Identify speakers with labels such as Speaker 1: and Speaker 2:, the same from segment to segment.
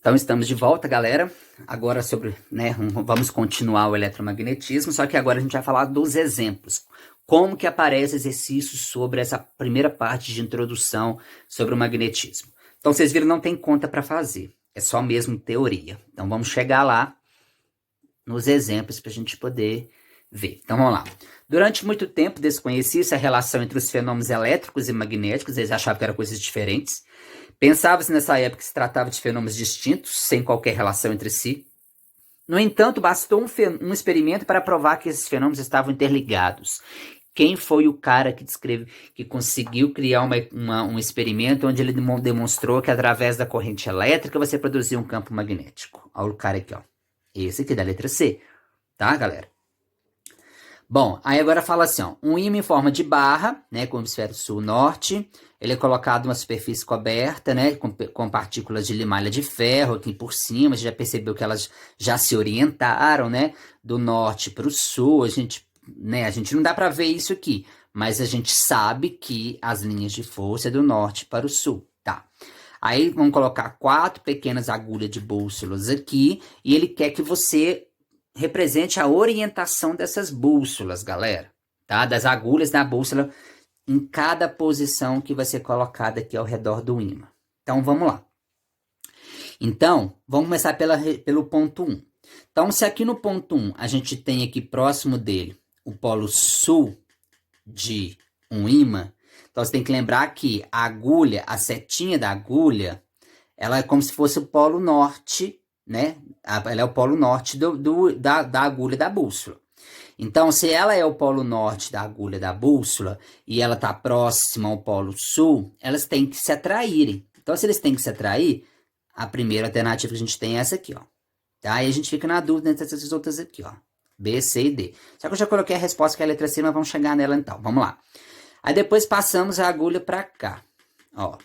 Speaker 1: Então estamos de volta, galera. Agora sobre, né, vamos continuar o eletromagnetismo, só que agora a gente vai falar dos exemplos. Como que aparece exercícios sobre essa primeira parte de introdução sobre o magnetismo. Então vocês viram, não tem conta para fazer, é só mesmo teoria. Então vamos chegar lá nos exemplos para a gente poder ver. Então vamos lá. Durante muito tempo desconhecia-se a relação entre os fenômenos elétricos e magnéticos, eles achavam que eram coisas diferentes. Pensava-se nessa época que se tratava de fenômenos distintos, sem qualquer relação entre si. No entanto, bastou um experimento para provar que esses fenômenos estavam interligados. Quem foi o cara que conseguiu criar um experimento onde ele demonstrou que através da corrente elétrica você produzia um campo magnético? Olha o cara aqui, ó. Esse aqui da letra C, tá, galera? Bom, aí agora fala assim, ó, um ímã em forma de barra, né, com o hemisfério sul-norte, ele é colocado em uma superfície coberta, né, com partículas de limalha de ferro aqui por cima, você já percebeu que elas já se orientaram, né, do norte para o sul, a gente não dá para ver isso aqui, mas a gente sabe que as linhas de força é do norte para o sul, tá? Aí vamos colocar 4 pequenas agulhas de bússolas aqui, e ele quer que você represente a orientação dessas bússolas, galera, tá? Das agulhas da bússola em cada posição que vai ser colocada aqui ao redor do ímã. Então, vamos lá. Então, vamos começar pelo ponto 1. Então, se aqui no ponto 1 a gente tem aqui próximo dele o polo sul de um ímã, então você tem que lembrar que a agulha, a setinha da agulha, ela é como se fosse o polo norte, né? Ela é o polo norte da agulha da bússola. Então, se ela é o polo norte da agulha da bússola e ela está próxima ao polo sul, elas têm que se atraírem. Então, se eles têm que se atrair, a primeira alternativa que a gente tem é essa aqui, ó. Tá? Aí a gente fica na dúvida entre essas outras aqui, ó. B, C e D. Só que eu já coloquei a resposta que é a letra C, mas vamos chegar nela então. Vamos lá. Aí depois passamos a agulha para cá, ó.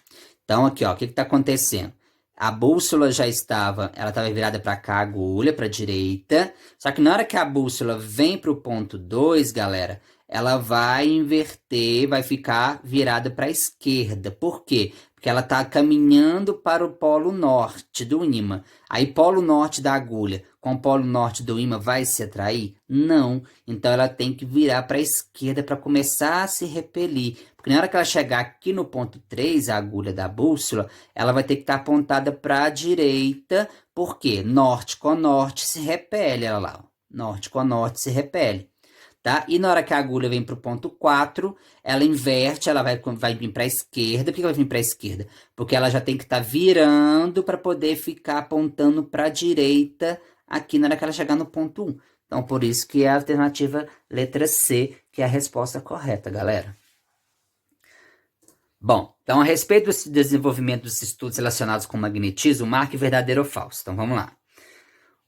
Speaker 1: Então, aqui, ó, o que está acontecendo? A bússola já estava, ela estava virada para cá, a agulha, para a direita. Só que na hora que a bússola vem para o ponto 2, galera, ela vai inverter, vai ficar virada para a esquerda. Por quê? Porque ela está caminhando para o polo norte do ímã. Aí, polo norte da agulha com o polo norte do ímã vai se atrair? Não. Então, ela tem que virar para a esquerda para começar a se repelir. Porque na hora que ela chegar aqui no ponto 3, a agulha da bússola, ela vai ter que estar apontada para a direita. Por quê? Norte com norte se repele. Olha lá, ó. Norte com norte se repele. Tá? E na hora que a agulha vem para o ponto 4, ela inverte, ela vai vir para a esquerda. Por que ela vai vir para a esquerda? Porque ela já tem que estar virando para poder ficar apontando para a direita aqui na hora que ela chegar no ponto 1. Então, por isso que é a alternativa letra C, que é a resposta correta, galera. Bom, então a respeito do desenvolvimento dos estudos relacionados com magnetismo, marque verdadeiro ou falso. Então, vamos lá.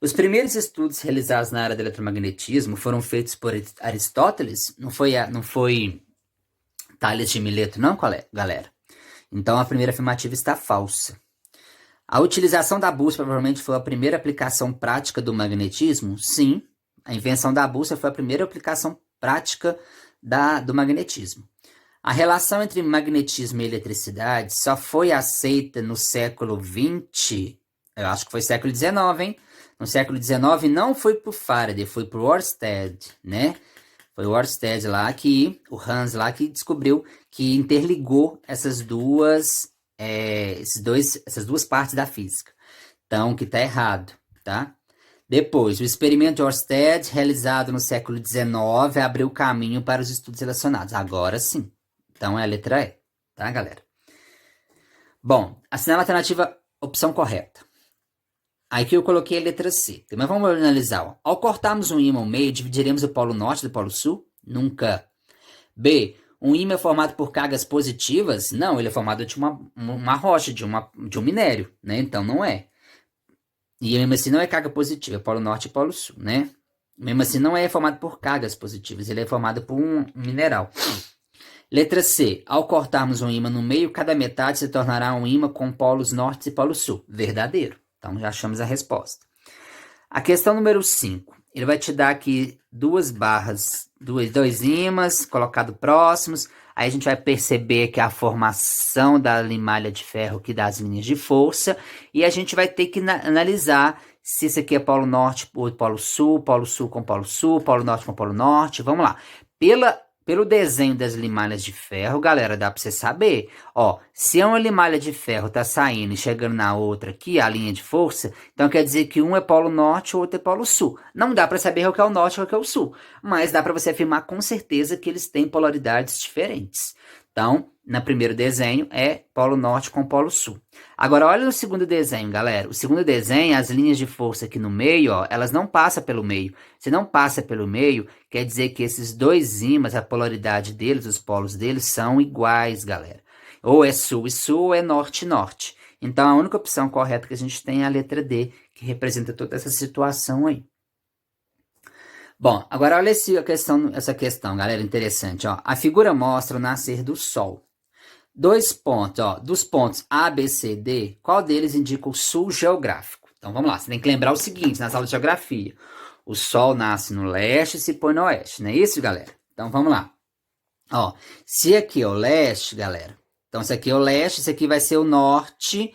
Speaker 1: Os primeiros estudos realizados na área do eletromagnetismo foram feitos por Aristóteles, não foi Tales de Mileto, não, galera? Então a primeira afirmativa está falsa. A utilização da bússola provavelmente foi a primeira aplicação prática do magnetismo? Sim, a invenção da bússola foi a primeira aplicação prática do magnetismo. A relação entre magnetismo e eletricidade só foi aceita no século XX, eu acho que foi século XIX, hein? No século XIX não foi por Faraday, foi por Ørsted, né? Foi o Ørsted lá o Hans lá que descobriu, que interligou essas duas partes da física. Então, que tá errado, tá? Depois, o experimento de Ørsted, realizado no século XIX, abriu caminho para os estudos relacionados. Agora sim. Então, é a letra E, tá, galera? Bom, assinala a alternativa opção correta. Aqui eu coloquei a letra C. Mas vamos analisar. Ó. Ao cortarmos um ímã ao meio, dividiremos o polo norte do polo sul? Nunca. B. Um ímã é formado por cargas positivas? Não, ele é formado de uma rocha, de um minério, né? Então não é. E mesmo assim não é carga positiva, é polo norte e polo sul, né? Mesmo assim não é formado por cargas positivas, ele é formado por um mineral. Letra C. Ao cortarmos um ímã no meio, cada metade se tornará um ímã com polos norte e polo sul. Verdadeiro. Então, já achamos a resposta. A questão número 5. Ele vai te dar aqui duas barras, dois ímãs colocados próximos. Aí a gente vai perceber que a formação da limalha de ferro que dá as linhas de força, e a gente vai ter que analisar se isso aqui é polo norte ou polo sul com polo norte com polo norte. Vamos lá. Pelo desenho das limalhas de ferro, galera, dá para você saber. Ó, se uma limalha de ferro tá saindo e chegando na outra aqui, a linha de força, então quer dizer que um é polo norte e o outro é polo sul. Não dá para saber o que é o norte e o que é o sul, mas dá para você afirmar com certeza que eles têm polaridades diferentes. Então, no primeiro desenho é polo norte com polo sul. Agora, olha no segundo desenho, galera. O segundo desenho, as linhas de força aqui no meio, ó, elas não passam pelo meio. Se não passa pelo meio, quer dizer que esses dois ímãs, a polaridade deles, os polos deles, são iguais, galera. Ou é sul e sul, ou é norte e norte. Então, a única opção correta que a gente tem é a letra D, que representa toda essa situação aí. Bom, agora olha essa questão, galera, interessante. Ó. A figura mostra o nascer do Sol. 2 pontos, ó, dos pontos A, B, C, D, qual deles indica o sul geográfico? Então vamos lá, você tem que lembrar o seguinte, nas aulas de geografia. O Sol nasce no leste e se põe no oeste, não é isso, galera? Então vamos lá. Ó, se aqui é o leste, galera, então se aqui é o leste, isso aqui vai ser o norte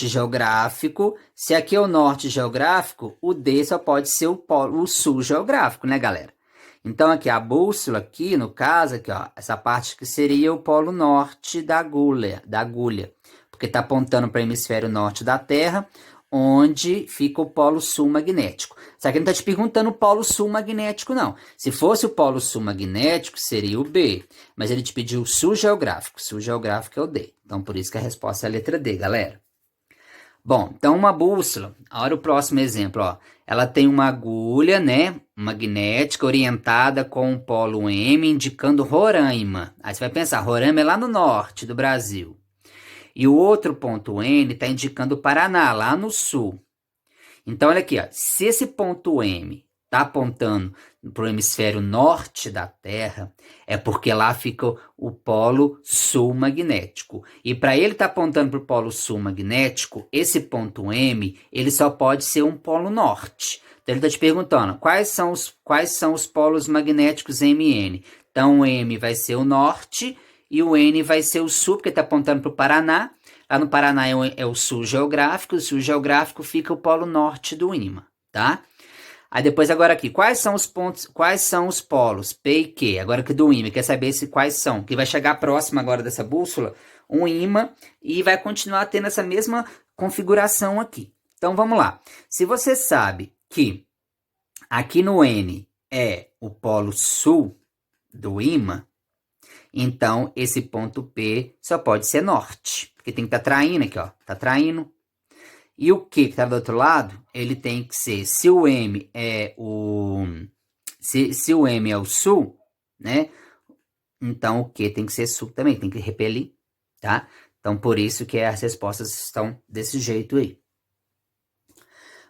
Speaker 1: geográfico. Se aqui é o norte geográfico, o D só pode ser o sul geográfico, né, galera? Então, aqui, a bússola, aqui, no caso, aqui, ó, essa parte que seria o polo norte da agulha, porque está apontando para o hemisfério norte da Terra, onde fica o polo sul magnético. Só que não está te perguntando o polo sul magnético, não. Se fosse o polo sul magnético, seria o B, mas ele te pediu o sul geográfico é o D. Então, por isso que a resposta é a letra D, galera. Bom, então uma bússola, olha o próximo exemplo, ó. Ela tem uma agulha, né, magnética orientada com o polo M, indicando Roraima. Aí você vai pensar, Roraima é lá no norte do Brasil. E o outro ponto N está indicando o Paraná, lá no sul. Então, olha aqui, ó, se esse ponto M está apontando para o hemisfério norte da Terra, é porque lá fica o polo sul magnético. E para ele estar apontando para o polo sul magnético, esse ponto M, ele só pode ser um polo norte. Então ele está te perguntando, quais são os polos magnéticos M e N? Então o M vai ser o norte e o N vai ser o sul, porque está apontando para o Paraná. Lá no Paraná é o sul geográfico fica o polo norte do ímã, tá? Aí depois agora aqui, quais são os polos P e Q? Agora que do ímã, quer saber quais são? Que vai chegar próximo agora dessa bússola, um ímã, e vai continuar tendo essa mesma configuração aqui. Então vamos lá. Se você sabe que aqui no N é o polo sul do ímã, então esse ponto P só pode ser norte, porque tem que estar traindo aqui, ó, tá traindo. E o Q que está do outro lado, ele tem que ser, se o M é o sul, né? Então o Q tem que ser sul também, tem que repelir, tá? Então por isso que as respostas estão desse jeito aí.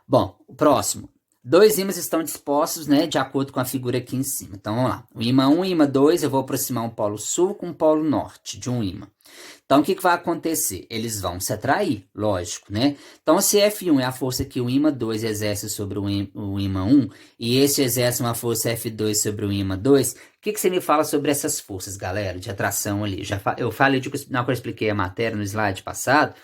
Speaker 1: Bom, o próximo. 2 ímãs estão dispostos, né, de acordo com a figura aqui em cima. Então, vamos lá. O ímã 1 e o ímã 2, eu vou aproximar um polo sul com um polo norte de um ímã. Então, o que vai acontecer? Eles vão se atrair, lógico, né? Então, se F1 é a força que o ímã 2 exerce sobre o ímã 1, e esse exerce uma força F2 sobre o ímã 2, o que você me fala sobre essas forças, galera, de atração ali? Eu falei, na hora que eu expliquei a matéria no slide passado,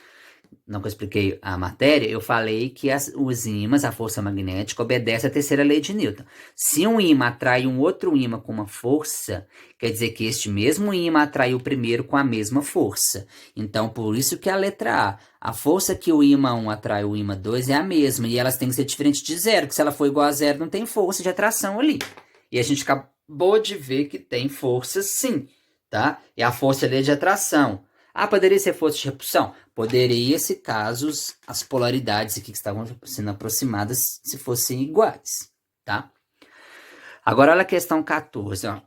Speaker 1: não que eu expliquei a matéria, eu falei que os ímãs, a força magnética, obedece à terceira lei de Newton. Se um ímã atrai um outro ímã com uma força, quer dizer que este mesmo ímã atraiu o primeiro com a mesma força. Então, por isso que a letra A força que o ímã 1 atrai o ímã 2 é a mesma, e elas têm que ser diferentes de zero, que se ela for igual a zero, não tem força de atração ali. E a gente acabou de ver que tem força sim, tá? E a força ali é de atração. Ah, poderia ser força de repulsão? Poderia, se caso as polaridades aqui que estavam sendo aproximadas se fossem iguais, tá? Agora olha a questão 14, ó.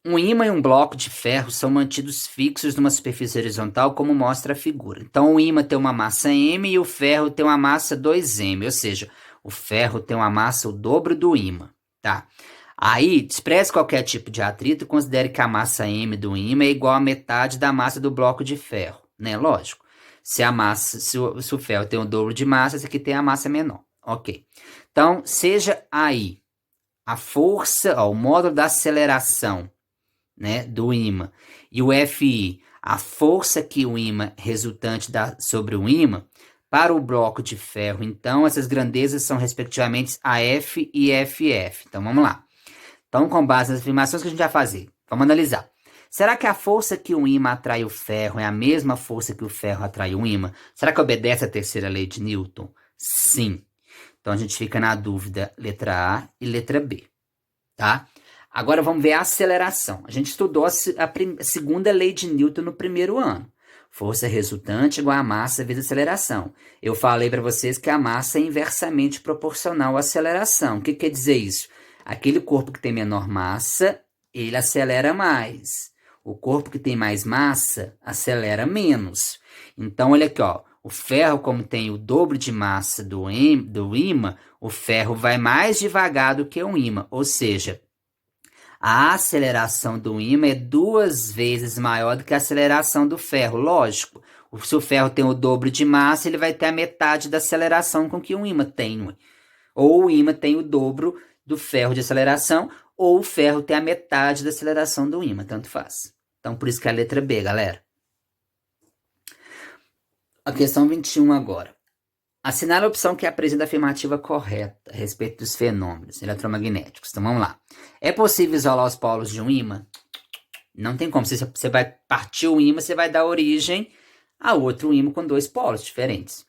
Speaker 1: Um ímã e um bloco de ferro são mantidos fixos numa superfície horizontal, como mostra a figura. Então o ímã tem uma massa m e o ferro tem uma massa 2m, ou seja, o ferro tem uma massa o dobro do ímã, tá? Aí, despreze qualquer tipo de atrito e considere que a massa m do ímã é igual à metade da massa do bloco de ferro, né? Lógico. Se o ferro tem o dobro de massa, esse aqui tem a massa menor. Ok. Então, seja aí a força, ó, o módulo da aceleração né, do ímã, e o Fi, a força que o ímã resultante dá sobre o ímã, para o bloco de ferro, então, essas grandezas são respectivamente AF e FF. Então, vamos lá. Então, com base nas afirmações que a gente vai fazer, vamos analisar. Será que a força que o ímã atrai o ferro é a mesma força que o ferro atrai o ímã? Será que obedece à terceira lei de Newton? Sim. Então, a gente fica na dúvida letra A e letra B, tá? Agora, vamos ver a aceleração. A gente estudou a segunda lei de Newton no primeiro ano. Força resultante igual a massa vezes aceleração. Eu falei para vocês que a massa é inversamente proporcional à aceleração. O que quer dizer isso? Aquele corpo que tem menor massa, ele acelera mais. O corpo que tem mais massa, acelera menos. Então, olha aqui, ó. O ferro, como tem o dobro de massa do ímã, o ferro vai mais devagar do que o ímã. Ou seja, a aceleração do ímã é 2 vezes maior do que a aceleração do ferro. Lógico, se o ferro tem o dobro de massa, ele vai ter a metade da aceleração com que o ímã tem. Ou o ímã tem o dobro do ferro de aceleração, ou o ferro tem a metade da aceleração do ímã, tanto faz. Então, por isso que é a letra B, galera. A questão 21 agora. Assinale a opção que apresenta a afirmativa correta a respeito dos fenômenos eletromagnéticos. Então, vamos lá. É possível isolar os polos de um ímã? Não tem como. Você vai partir o ímã, você vai dar origem a outro ímã com 2 polos diferentes.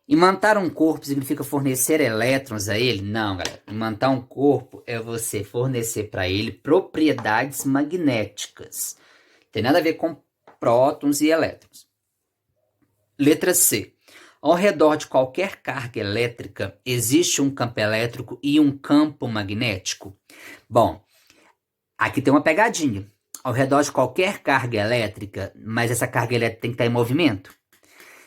Speaker 1: Imantar um corpo significa fornecer elétrons a ele? Não, galera. Imantar um corpo é você fornecer para ele propriedades magnéticas. Tem nada a ver com prótons e elétrons. Letra C. Ao redor de qualquer carga elétrica, existe um campo elétrico e um campo magnético? Bom, aqui tem uma pegadinha. Ao redor de qualquer carga elétrica, mas essa carga elétrica tem que estar em movimento.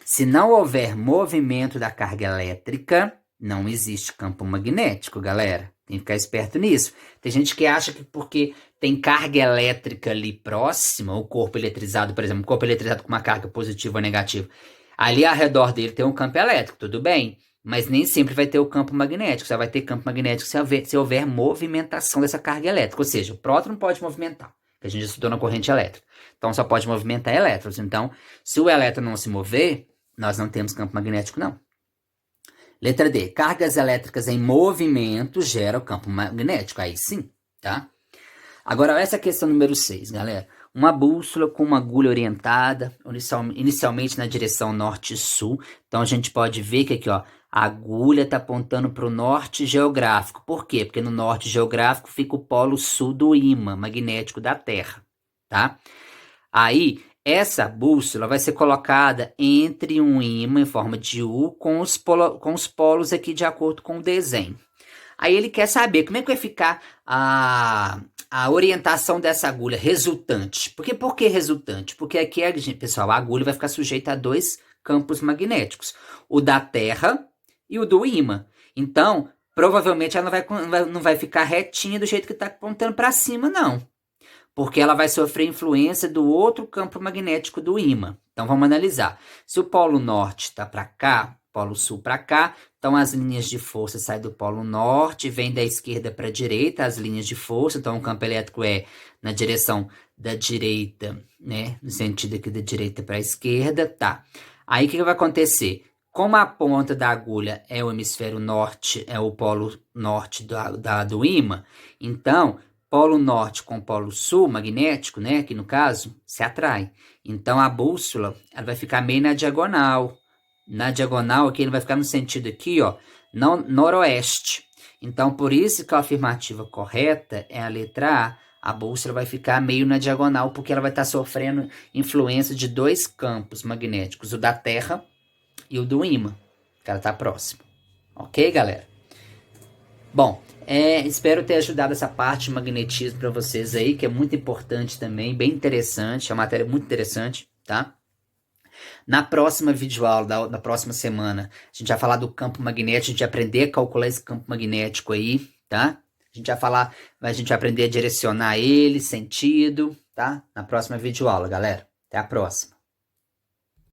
Speaker 1: Se não houver movimento da carga elétrica, não existe campo magnético, galera. Tem que ficar esperto nisso. Tem gente que acha que porque tem carga elétrica ali próxima, o corpo eletrizado, por exemplo, um corpo eletrizado com uma carga positiva ou negativa, ali ao redor dele tem um campo elétrico, tudo bem, mas nem sempre vai ter o campo magnético. Só vai ter campo magnético se houver movimentação dessa carga elétrica. Ou seja, o próton não pode movimentar, que a gente estudou na corrente elétrica. Então, só pode movimentar elétrons. Então, se o elétron não se mover, nós não temos campo magnético, não. Letra D. Cargas elétricas em movimento geram campo magnético. Aí sim, tá? Agora, essa questão número 6, galera. Uma bússola com uma agulha orientada, inicialmente na direção norte-sul. Então, a gente pode ver que aqui, ó, a agulha está apontando para o norte geográfico. Por quê? Porque no norte geográfico fica o polo sul do ímã magnético da Terra, tá? Aí, essa bússola vai ser colocada entre um ímã em forma de U com os polos aqui de acordo com o desenho. Aí ele quer saber como é que vai ficar a orientação dessa agulha resultante. Por que resultante? Porque aqui, pessoal, a agulha vai ficar sujeita a 2 campos magnéticos. O da Terra e o do ímã. Então, provavelmente ela não vai ficar retinha do jeito que está apontando para cima, não. Porque ela vai sofrer influência do outro campo magnético do ímã. Então, vamos analisar. Se o polo norte está para cá, polo sul para cá, então as linhas de força saem do polo norte, vêm da esquerda para a direita, as linhas de força, então o campo elétrico é na direção da direita, né? No sentido aqui da direita para a esquerda, tá. Aí o que vai acontecer? Como a ponta da agulha é o hemisfério norte, é o polo norte do ímã, então polo norte com polo sul magnético, né, aqui no caso, se atrai. Então a bússola ela vai ficar meio na diagonal. Na diagonal aqui ele vai ficar no sentido aqui, ó, noroeste. Então por isso que a afirmativa correta é a letra A. A bússola vai ficar meio na diagonal porque ela vai estar sofrendo influência de 2 campos magnéticos, o da Terra e o do ímã, que ela está próximo. Ok, galera? Bom, espero ter ajudado essa parte de magnetismo para vocês aí, que é muito importante também, bem interessante, é uma matéria muito interessante, tá? Na próxima videoaula, da próxima semana, a gente vai falar do campo magnético, a gente vai aprender a calcular esse campo magnético aí, tá? A gente vai aprender a direcionar ele, sentido, tá? Na próxima videoaula, galera. Até a próxima.